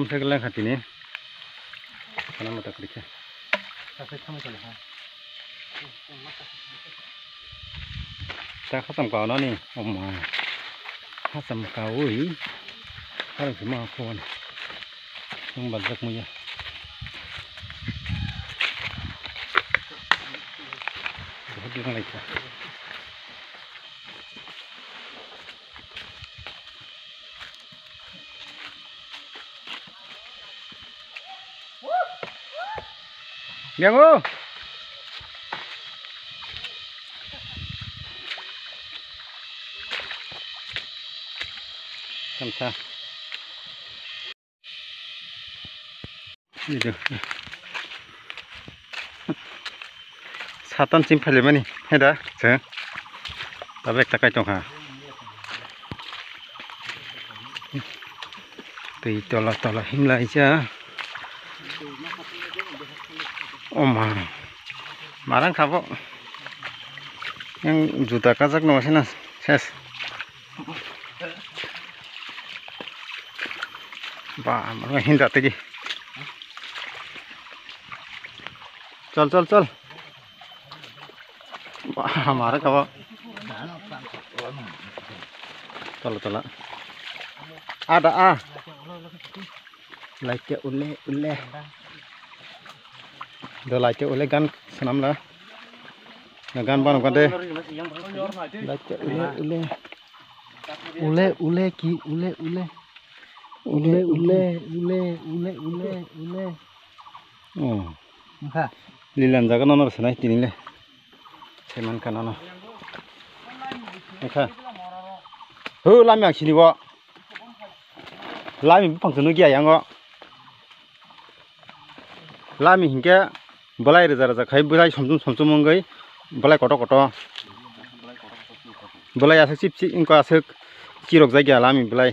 हमसे गला खाती ने खाना मत करिए ta khát tầm cào nó nè ông mà khát tầm cào ấy khát được mà khôn không bật giấc mưa hết đi này nghe không làm sao đi được 사단 찜 팔려면이 해다 저 나백 가까이 좀 가. tùy tọla hình lại chứ mà đang khắp nhưng dù ta cá rắc nó thế nào và mà hình đặt đi चल हमारा कब चलो ada like ule do like ule gan senam lah gan bang kan deh like ule ki ule oh lilan jaga nonor senai tinile seman kanana okay hơ lam yang sini kok lam pang sunu kia yang kok lam hingga belai reza kai belai somsum menggai belai koto belai asik cip ingko asik kirok jaga lam belai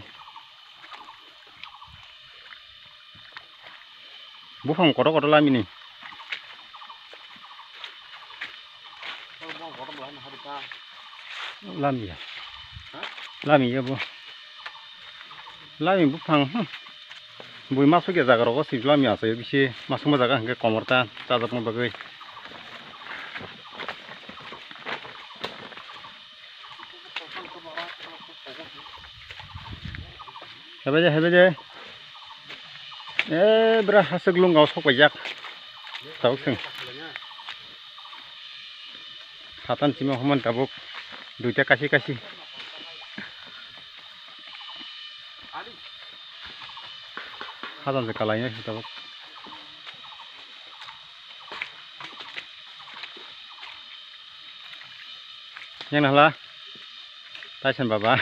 bufang koto lam ini lami ya bu lami bufang bui masuk ya jaga rokok sih lami asal bisa masuk ke jaga hingga komorta cacap mau bagai hebe aja berah segelung gak usah pajak tahu sih satan cuma human tabuk duitnya kasih satan sekalanya tabuk yang lah Tyson baba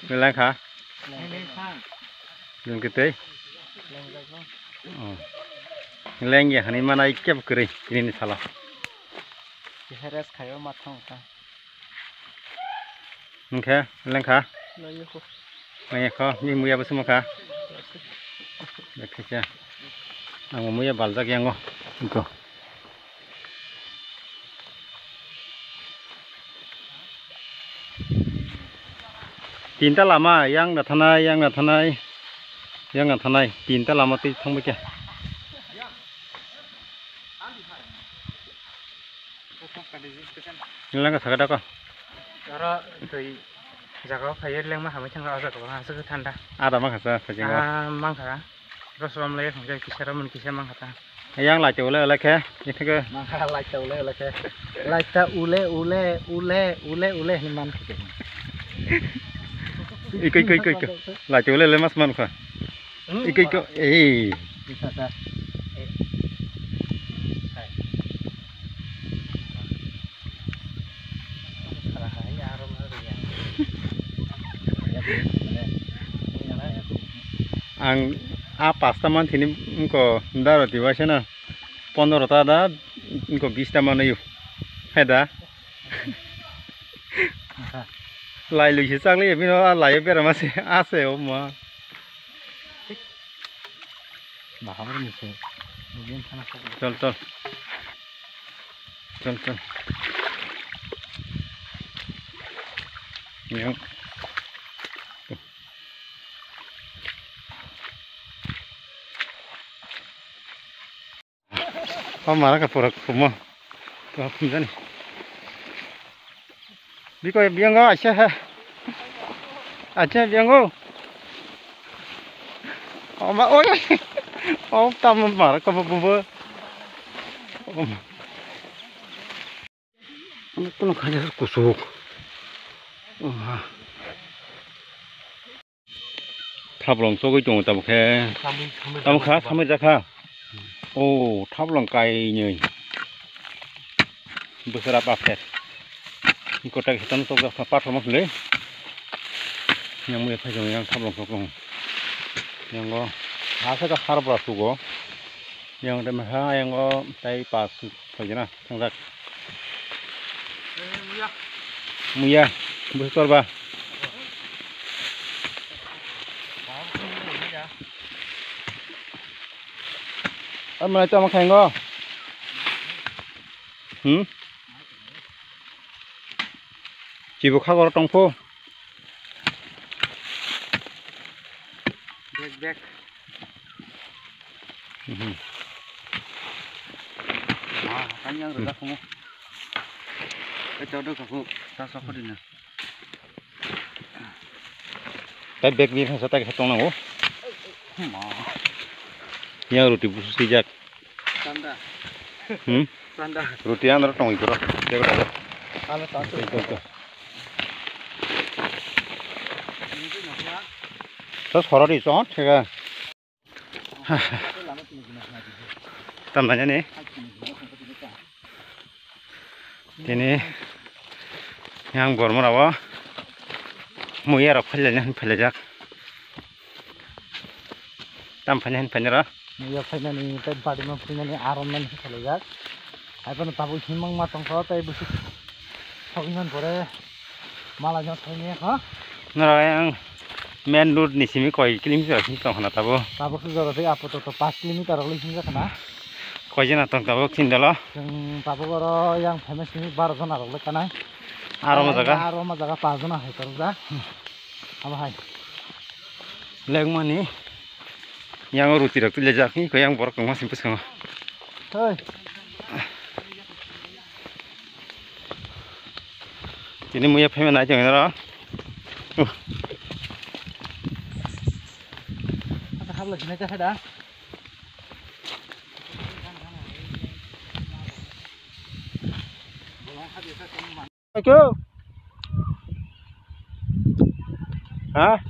ngelang kah ngelang gede ngelang ya ini mana ikan kering ini salah Heres kayo matang ta. Okay, lang ka. Ngay ko, ni muya ba sumo ka? Dekhe siya. Ang muya balzak yang ko. Ito. Tinta lama yang natanay. Tinta lama ti thong ba kya. Lang ka sagada ko. Ara tui jaga khayer leng ma hamai changa aja ko ha se thanda. Ada ma khasa phajinga. Mang kha. Rosram le khang jai kisara mun kisa mang khata. Yang la chole la khe. Yithke. Mang kha la chole la khe. La ta ule ni man khe. Ikoi. La chole le mas man kha. Ikoi ko Bisa. Ang pasta man thini ko ndaro diwase na 15 ta da ko 20 ta man yu heda lai lu chi sang le bino lai bera ma se ase o ma bahaur ni se चल yang marah ke pura semua. Kau punya ni. Biko biang kau aja ha. Aja biang kau. Oh mak oi. Oh tam marah ke pura. Itu nak aja kusuk. Thablong sogoi dong tabukhe. Tamukha samai jakha. Oh, thablong kai nyoi. Besar apa pet. Kota kita tu dah papat sama le. Yang mulai pajang yang thablong. Yang go hasa ka har brasu go. Yang dem ha yang go tai pas pajana sangat. Muya. Besar ba. Mana cho mà khen go. Chỉ buộc khắc vào trong phố. Back. Anh nhang rồi ra không? Cái cháu đâu cả cô, ta sao có đi nè. Cái bag ni hay sao ta cái tông nào? Yang roti busuk sejak. Tanda. Tanda. Roti yang ada tong itu lah. Dia ada. Kalau tanda itu. Terus horor itu kan? Cakap. Tambahnya nih. Ini yang bormor apa? Muya rapalnya. Tampaknya penjara. Ya finally tempat di mana finally aroman selesai. Apa nak tahu himang matang kau tapi busuk. Sakingan boleh malah nyatanya ha? Nara yang main road ni sini koi kilometer sini kau nak tahu? Tahu sudah tapi apa tu 5 kilometer lagi sini kan? Koi je nak tahu sini yang tahu kalau yang famous ini 12 orang lagi kan? Aroma jaga 5 orang hai terus dah. Apa hai? Leng mana ni? Yang ruti rak tu lejak ni, kau yang borak kau masih simpus kau. Hei. Ini muya pemain aja ni lah. Apa hal lagi nak ada? Aku. Hah?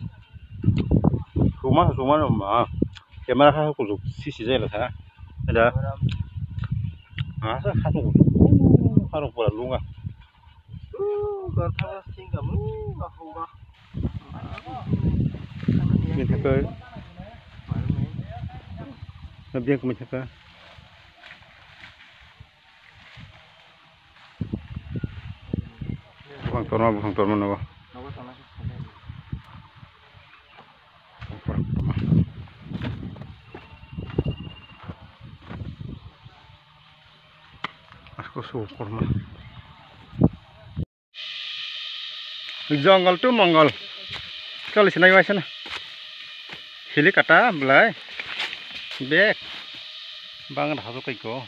Rumah rumah. Kamera kan aku sisi je lah sana. Ada. Asa kanu. Kanu pula lunga. Karena tinggal lunga. Minta ke. Nabi aku minta ke. Bukan torma nawa. Aku syukur mah. Jungle tu Mongol. Kalau sini macam mana? Sili kata belai. Bek. Bang dah masuk ke ko.